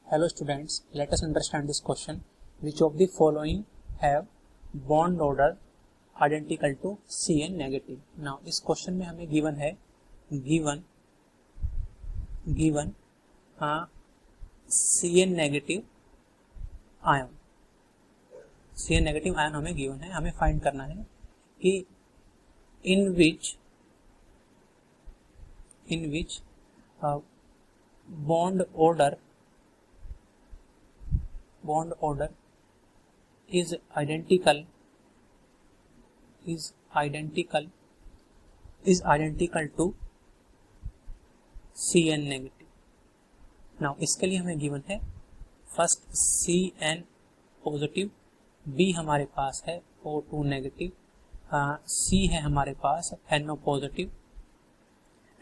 Hello students, let us understand this question. Which of the following have bond order identical to Cn negative? Now इस question में हमें given है Cn negative ion हमें given है. हमें find करना है कि in which bond order is identical to Cn negative. Now इसके लिए हमें गिवन है फर्स्ट Cn पॉजिटिव, B हमारे पास है O2 नेगेटिव, C है हमारे पास NO पॉजिटिव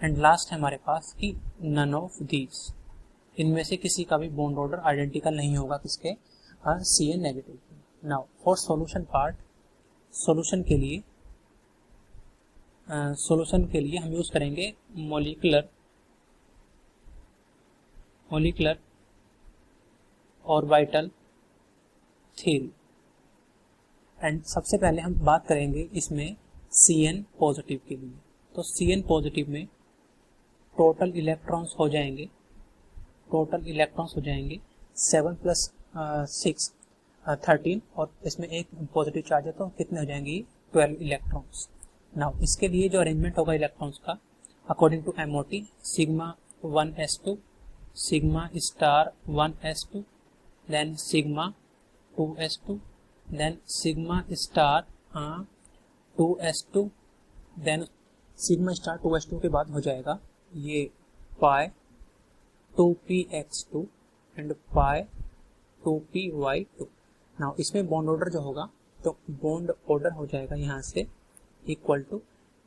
एंड लास्ट है हमारे पास कि नन ऑफ दीज, इनमें से किसी का भी बॉन्ड ऑर्डर आइडेंटिकल नहीं होगा किसके Cn negative. Now for solution part, solution के लिए हम यूज करेंगे मॉलिक्यूलर ऑर्बिटल थ्योरी. एंड सबसे पहले हम बात करेंगे इसमें Cn पॉजिटिव के लिए. तो Cn पॉजिटिव में टोटल इलेक्ट्रॉन्स हो जाएंगे 7 + 6 13 और इसमें एक पॉजिटिव चार्ज है तो कितने हो जाएंगे 12 इलेक्ट्रॉन्स. नाउ इसके लिए जो अरेंजमेंट होगा इलेक्ट्रॉन्स का according to MOT, sigma 1s2, sigma star 1s2, then sigma 2s2, then sigma star 2s2, then sigma star 2s2 के बाद हो जाएगा ये pi 2px2 and pi 2py2. Now इसमें बॉन्ड ऑर्डर जो होगा तो बॉन्ड ऑर्डर हो जाएगा यहाँ से equal to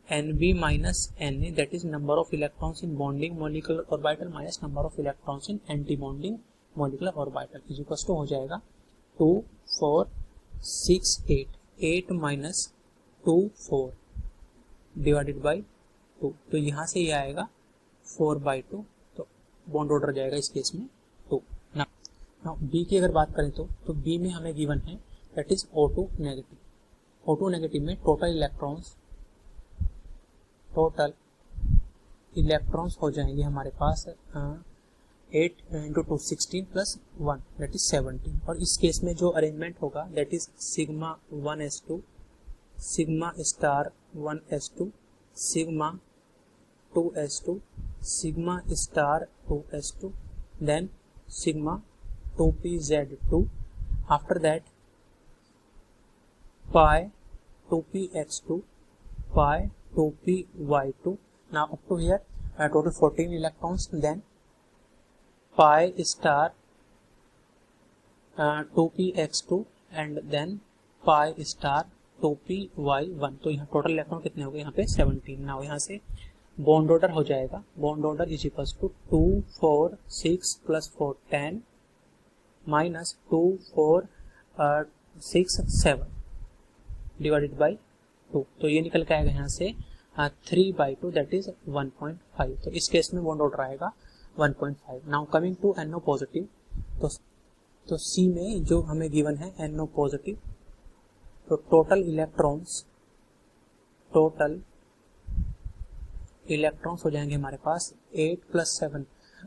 Nb minus Na, that is number of electrons in bonding molecular orbital minus number of electrons in anti bonding molecular orbital is equal to हो जाएगा 2 4 6 8 माइनस 2 4 डिवाइडेड बाई 2. तो यहाँ से ये आएगा 4/2, तो बॉन्ड ऑर्डर जाएगा इस केस में 2. नाउ बी की अगर बात करें तो बी में हमें गिवन है that is O2 negative. O2 negative में टोटल इलेक्ट्रॉन्स हो जाएंगे हमारे पास 8 × 2 16 + 1 दैट इज 17. और इस केस में जो अरेंजमेंट होगा that is sigma 1s2, sigma star 1s2, sigma 2s2, sigma star 2s2, then sigma 2pz2, after that pi 2px2, pi 2py2. now up to here total 14 electrons, then pi star 2px2 and then pi star 2py1. तो यहाँ total electron कितने हो गए यहाँ पे 17. Now यहाँ से bond order हो जाएगा, bond order is equal to 2 4 6 + 4 10 minus 2 4 6 7 divided by 2. तो ये निकल के आएगा यहाँ से 3/2 दैट इज 1.5. तो इस केस में बॉन्ड ऑर्डर आएगा 1.5. Now coming to NO positive, तो C में जो हमें गिवन है NO पॉजिटिव, तो टोटल इलेक्ट्रॉन्स हो जाएंगे हमारे पास 8 + 7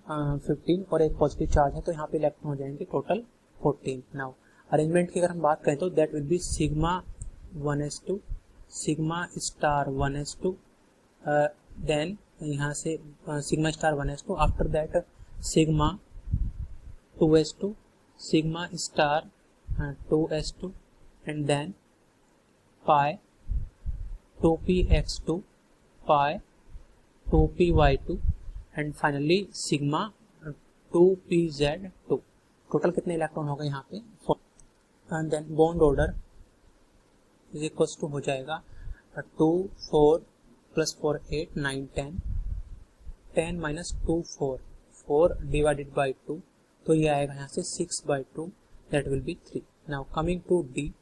15 और एक पॉजिटिव चार्ज है तो यहाँ पे इलेक्ट्रॉन हो जाएंगे टोटल 14. नाउ अरेंजमेंट की अगर हम बात करें तो that will be sigma 1s2, sigma star 1s2, then यहाँ से sigma star 1s2, after that sigma 2s2, sigma star 2s2 and then pi 2px2, pi 2py2 and finally sigma 2pz2. Total कितने electron हो गए यहाँ पे 4. And then bond order is equal to हो जाएगा 2 4 + 4 8 9 10 10 minus 2 4 divided by 2. तो ये आएगा यहाँ से 6/2 that will be 3. Now coming to D,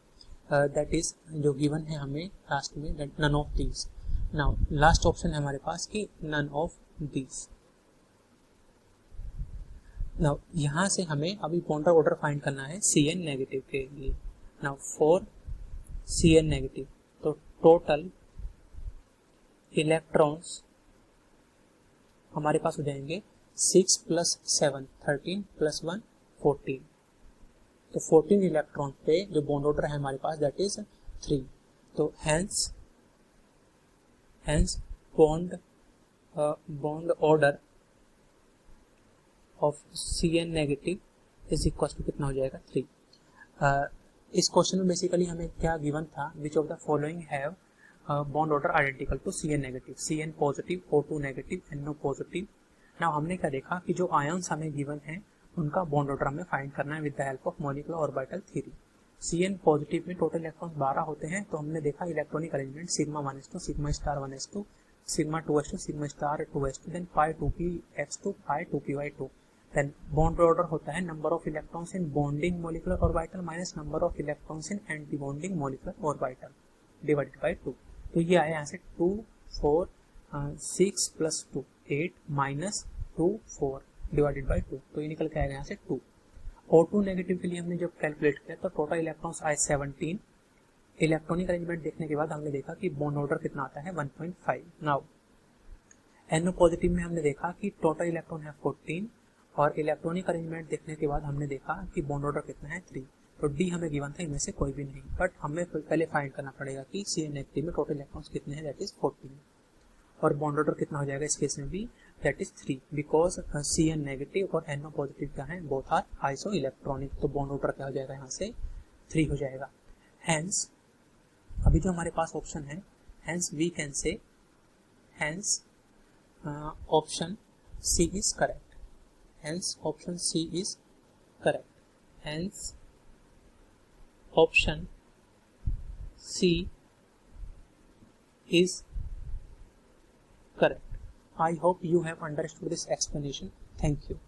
that is जो गिवन है हमें लास्ट में that none of these. Now last option है हमारे पास कि नन ऑफ दीज. नाउ यहाँ से हमें अभी बॉन्ड ऑर्डर फाइंड करना है Cn नेगेटिव के लिए। नाउ फॉर Cn नेगेटिव, तो टोटल इलेक्ट्रॉन्स हमारे पास हो जाएंगे 6 + 7 13 + 1 14, तो 14 इलेक्ट्रॉन पे जो बॉन्ड ऑर्डर है हमारे पास दैट इज 3, तो hence bond order of Cn negative is equal to कितना हो जाएगा 3। इस क्वेश्चन में बेसिकली हमें क्या गिवन था, which of the following have bond order identical to Cn negative, Cn positive, O2 negative, NO positive. Now हमने क्या देखा कि जो आयंस हमें गिवन है उनका बॉन्ड ऑर्डर हमें फाइंड करना है with the help of molecular orbital theory. Cn positive में टोटल इलेक्ट्रॉन्स 12 होते हैं, तो हमने देखा electronic arrangement sigma 1s2 sigma star 1s2 sigma 2s2 sigma star 2s2 then pi 2px2 pi 2py2। Then bond order होता है number of electrons in bonding molecular orbital minus number of electrons in anti bonding molecular orbital divided by 2। तो ये आया यहाँ से 2 4 6 + 2 8 minus 2 4 divided by 2, तो ये निकल के आएगा यहाँ से 2। O2 नेगेटिव के लिए हमने जब कैलकुलेट किया तो टोटल इलेक्ट्रॉन्स आए 17। इलेक्ट्रॉनिक अरेंजमेंट देखने के बाद हमने देखा कि बॉन्ड ऑर्डर कितना आता है 1.5। नाउ NO पॉजिटिव में हमने देखा कि टोटल इलेक्ट्रॉन है 14 और इलेक्ट्रॉनिक अरेंजमेंट देखने के बाद हमने देखा कि बॉन्ड ऑर्डर कितना है 3, तो डी हमें गिवन था, इनमें से कोई भी नहीं, बट हमें पहले फाइंड करना पड़ेगा कि Cn नेगेटिव में टोटल इलेक्ट्रॉन्स कितने हैं दैट इज 14, और बॉन्ड ऑर्डर कितना हो जाएगा इस केस में भी that is 3, because Cn negative और NO पॉजिटिव क्या है, बोथ आर आइसो इलेक्ट्रॉनिक, तो बॉन्ड ऑर्डर क्या हो जाएगा यहाँ से 3 हो जाएगा। हेंस अभी जो हमारे पास ऑप्शन है, hence we can say hence option C is correct, hence option C is correct, hence option C is correct. I hope you have understood this explanation. Thank you.